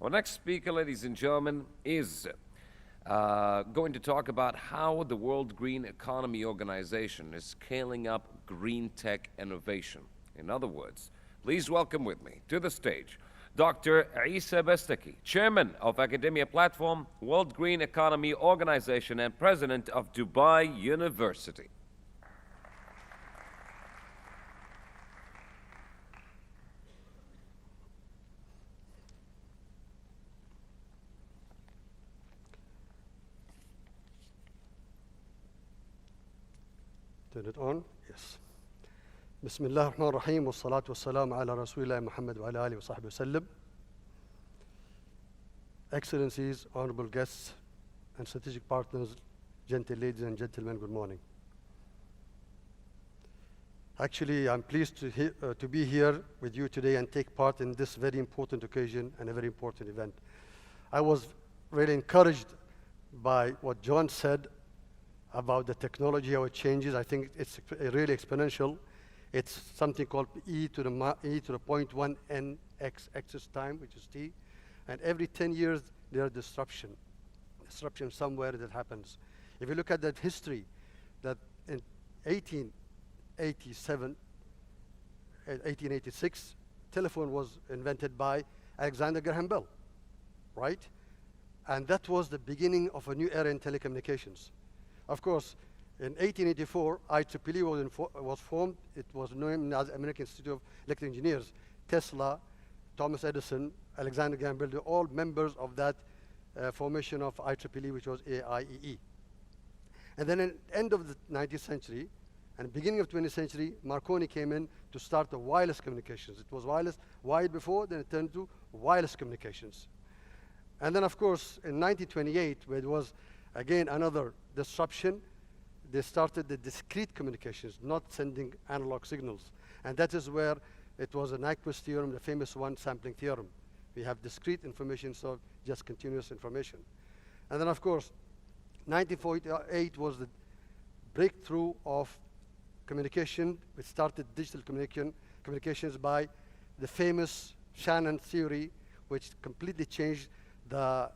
Our next speaker, ladies and gentlemen, is going to talk about how the World Green Economy Organization is scaling up green tech innovation. In other words, please welcome with me to the stage Dr. Isa Bestaki, Chairman of Academia Platform, World Green Economy Organization, and President of Dubai University. Turn it on? Yes. Bismillah ar-Rahman ar-Rahim wa salatu wa salam ala Rasulillah Muhammad wa ala alihi wa sahbihi wa sallam. Excellencies, honorable guests, and strategic partners, gentle ladies and gentlemen, good morning. Actually, I'm pleased to be here with you today and take part in this very important occasion and a very important event. I was really encouraged by what John said about the technology, how it changes. I think it's really exponential. It's something called e to the 0.1 n x axis time, which is t. And every 10 years, there's disruption somewhere that happens. If you look at that history, that in 1886, telephone was invented by Alexander Graham Bell, right? And that was the beginning of a new era in telecommunications. Of course, in 1884, IEEE was formed. It was known as American Institute of Electrical Engineers. Tesla, Thomas Edison, Alexander Graham Bell, they're all members of that formation of IEEE, which was AIEE. And then at the end of the 19th century and beginning of 20th century, Marconi came in to start the wireless communications. It was wireless wired before, then it turned to wireless communications. And then, of course, in 1928, where it was again another disruption, they started the discrete communications, not sending analog signals. And that is where it was a Nyquist theorem, the famous one, sampling theorem. We have discrete information, so just continuous information. And then, of course, 1948 was the breakthrough of communication. We started digital communications by the famous Shannon theory, which completely changed the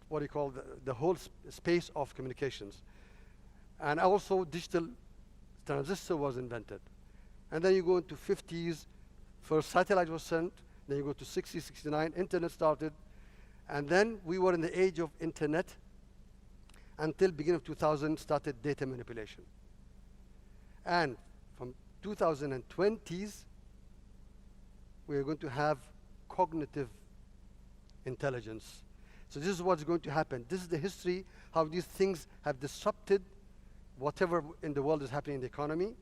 what do you call the whole space of communications. And also digital transistor was invented. And then you go into 50s, first satellite was sent, then you go to 60, 69, internet started, and then we were in the age of internet until beginning of 2000 started data manipulation. And from 2020s, we are going to have cognitive intelligence. So this is what's going to happen. This is the history, how these things have disrupted whatever in the world is happening in the economy.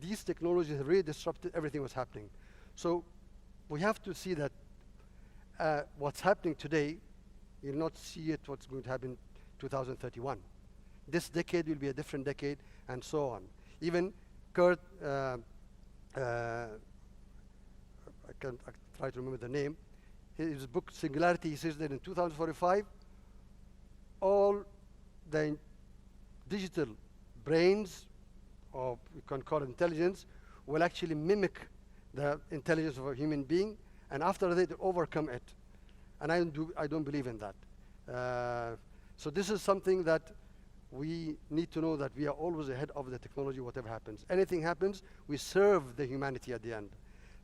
These technologies have really disrupted everything that's happening. So we have to see that what's happening today, you'll not see it what's going to happen in 2031. This decade will be a different decade, and so on. Even Kurt, I try to remember the name, his book Singularity, he says that in 2045, all the digital brains, or we can call it intelligence, will actually mimic the intelligence of a human being, and after that, they overcome it. And I don't believe in that. So this is something that we need to know, that we are always ahead of the technology, whatever happens. Anything happens, we serve the humanity at the end.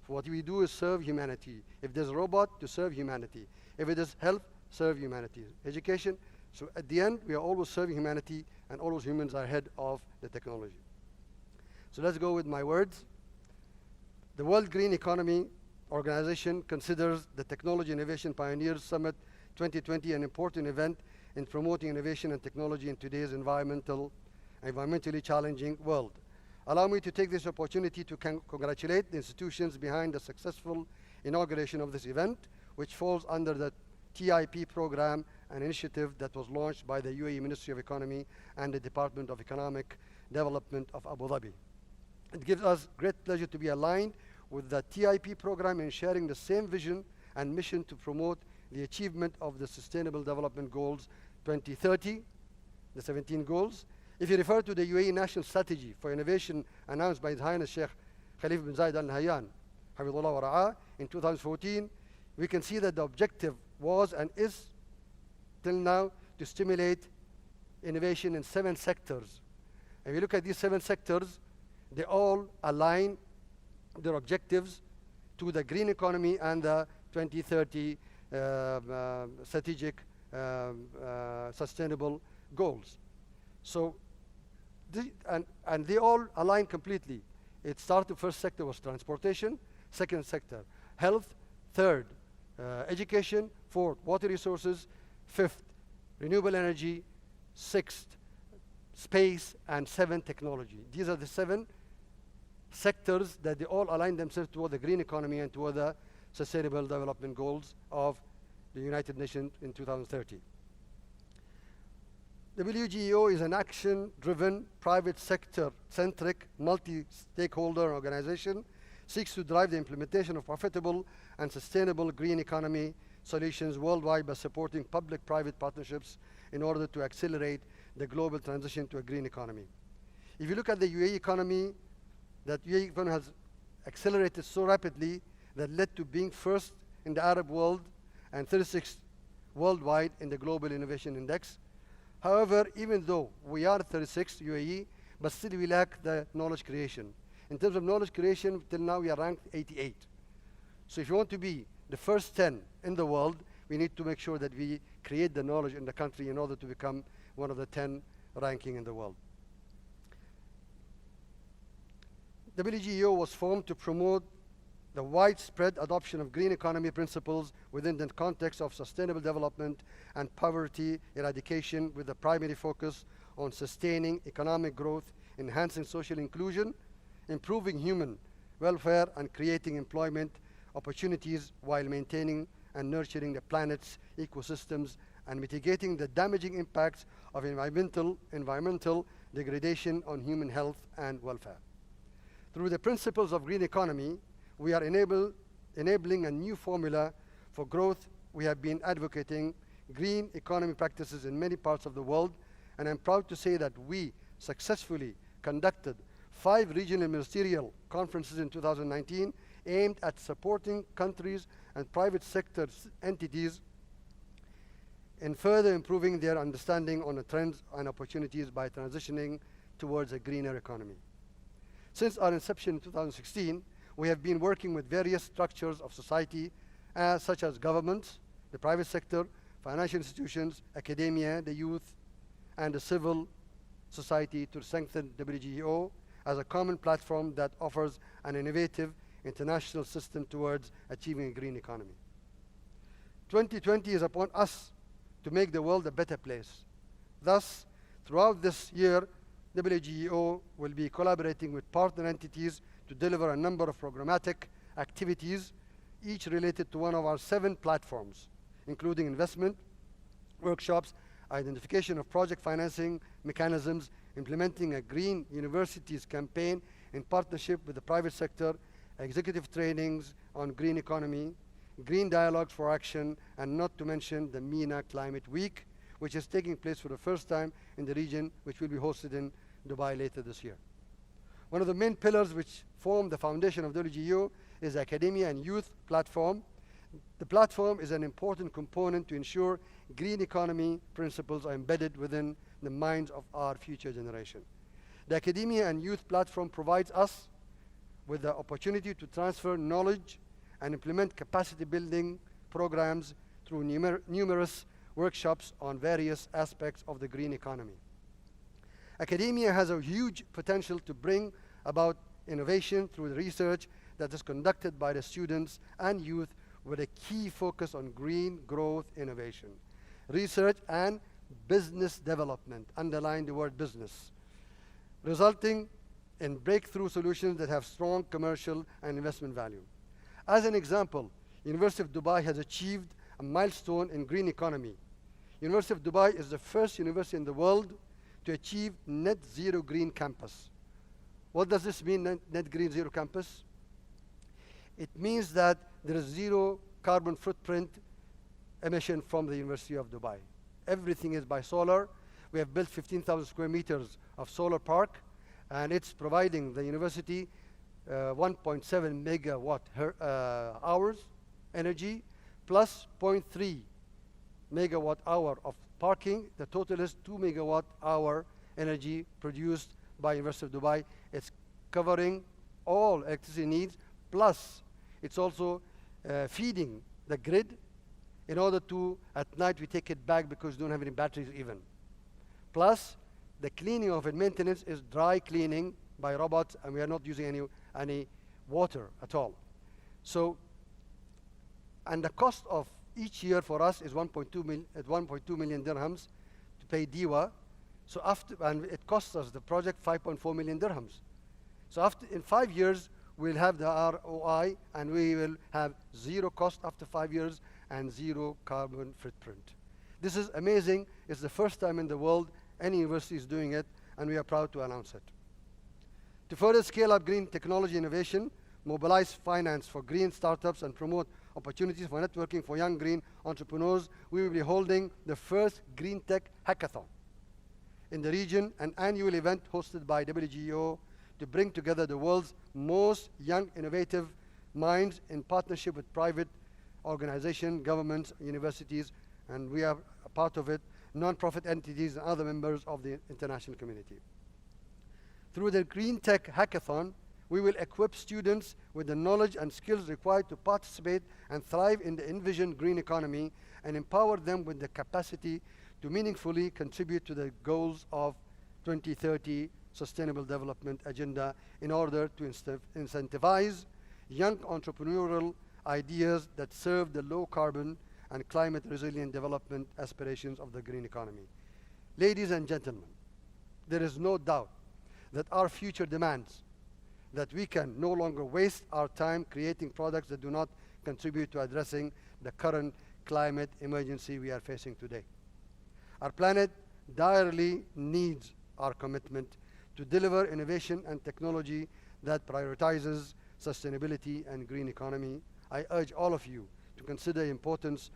What we do is serve humanity. If there's a robot, to serve humanity. If it is health, serve humanity. Education, so at the end, we are always serving humanity, and always humans are ahead of the technology. So let's go with my words. The World Green Economy Organization considers the Technology Innovation Pioneers Summit 2020 an important event in promoting innovation and technology in today's environmentally challenging world. Allow me to take this opportunity to congratulate the institutions behind the successful inauguration of this event, which falls under the TIP program, an initiative that was launched by the UAE Ministry of Economy and the Department of Economic Development of Abu Dhabi. It gives us great pleasure to be aligned with the TIP program in sharing the same vision and mission to promote the achievement of the Sustainable Development Goals 2030, the 17 goals. If you refer to the UAE National Strategy for Innovation announced by His Highness Sheikh Khalif bin Zayed Al Nahyan, Hafidhullah wa Ra'ah, in 2014, we can see that the objective was and is till now to stimulate innovation in 7 sectors. If you look at these 7 sectors, they all align their objectives to the green economy and the 2030 strategic sustainable goals. So, and they all align completely. It started, first sector was transportation, second sector health, third education, fourth water resources, fifth renewable energy, sixth space, and 7 technology. These are the 7 sectors that they all align themselves toward the green economy and toward the sustainable development goals of the United Nations in 2030. WGEO is an action-driven, private sector-centric, multi-stakeholder organization, seeks to drive the implementation of profitable and sustainable green economy solutions worldwide by supporting public-private partnerships in order to accelerate the global transition to a green economy. If you look at the UAE economy, that UAE economy has accelerated so rapidly that led to being first in the Arab world and 36th worldwide in the Global Innovation Index. However, even though we are 36th UAE, but still we lack the knowledge creation. In terms of knowledge creation, till now we are ranked 88. So if you want to be the first 10 in the world, we need to make sure that we create the knowledge in the country in order to become one of the 10 ranking in the world. WGEO was formed to promote the widespread adoption of green economy principles within the context of sustainable development and poverty eradication, with the primary focus on sustaining economic growth, enhancing social inclusion, improving human welfare, and creating employment opportunities while maintaining and nurturing the planet's ecosystems and mitigating the damaging impacts of environmental degradation on human health and welfare. Through the principles of green economy, we are enabling a new formula for growth. We have been advocating green economy practices in many parts of the world, and I'm proud to say that we successfully conducted 5 regional ministerial conferences in 2019 aimed at supporting countries and private sector entities in further improving their understanding on the trends and opportunities by transitioning towards a greener economy. Since our inception in 2016, we have been working with various structures of society, such as governments, the private sector, financial institutions, academia, the youth, and the civil society to strengthen WGEO as a common platform that offers an innovative international system towards achieving a green economy. 2020 is upon us to make the world a better place. Thus, throughout this year, WGEO will be collaborating with partner entities to deliver a number of programmatic activities, each related to one of our 7 platforms, including investment, workshops, identification of project financing mechanisms, implementing a green universities campaign in partnership with the private sector, executive trainings on green economy, green dialogues for action, and not to mention the MENA Climate Week, which is taking place for the first time in the region, which will be hosted in Dubai later this year. One of the main pillars which form the foundation of WGEO is the Academia and Youth Platform. The platform is an important component to ensure green economy principles are embedded within the minds of our future generation. The Academia and Youth Platform provides us with the opportunity to transfer knowledge and implement capacity building programs through numerous workshops on various aspects of the green economy. Academia has a huge potential to bring about innovation through the research that is conducted by the students and youth, with a key focus on green growth innovation, research and business development, underline the word business, resulting in breakthrough solutions that have strong commercial and investment value. As an example, University of Dubai has achieved a milestone in green economy. University of Dubai is the first university in the world to achieve net zero green campus. What does this mean, net green zero campus? It means that there is zero carbon footprint emission from the University of Dubai. Everything is by solar. We have built 15,000 square meters of solar park, and it's providing the university 1.7 megawatt hours energy plus 0.3 megawatt hour of parking. The total is 2 megawatt hour energy produced by University of Dubai. It's covering all electricity needs, plus it's also feeding the grid in order to, at night, we take it back because we don't have any batteries even. Plus, the cleaning of it, maintenance is dry cleaning by robots, and we are not using any water at all. So, and the cost of each year for us is 1.2 million dirhams to pay DIWA. So and it costs us, the project, 5.4 million dirhams. So in 5 years, we'll have the ROI, and we will have zero cost after 5 years and zero carbon footprint. This is amazing. It's the first time in the world any university is doing it, and we are proud to announce it. To further scale up green technology innovation, mobilize finance for green startups, and promote opportunities for networking for young green entrepreneurs, we will be holding the first Green Tech Hackathon in the region, an annual event hosted by WGEO to bring together the world's most young innovative minds in partnership with private organizations, governments, universities, and we are a part of it, non-profit entities and other members of the international community. Through the Green Tech Hackathon, we will equip students with the knowledge and skills required to participate and thrive in the envisioned green economy, and empower them with the capacity to meaningfully contribute to the goals of 2030 Sustainable Development Agenda in order to incentivize young entrepreneurial ideas that serve the low carbon and climate resilient development aspirations of the green economy. Ladies and gentlemen, there is no doubt that our future demands that we can no longer waste our time creating products that do not contribute to addressing the current climate emergency we are facing today. Our planet direly needs our commitment to deliver innovation and technology that prioritizes sustainability and green economy. I urge all of you to consider the importance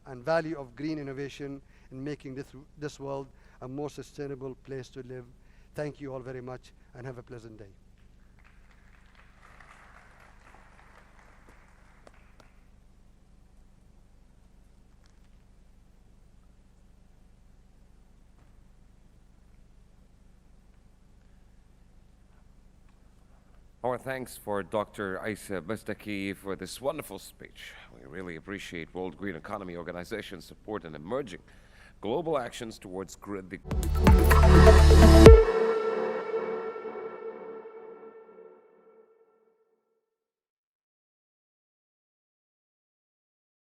and value of green innovation in making this world a more sustainable place to live. Thank you all very much, and have a pleasant day. Our thanks for Dr. Isa Bastaki for this wonderful speech. We really appreciate World Green Economy Organization's support in emerging global actions towards grid.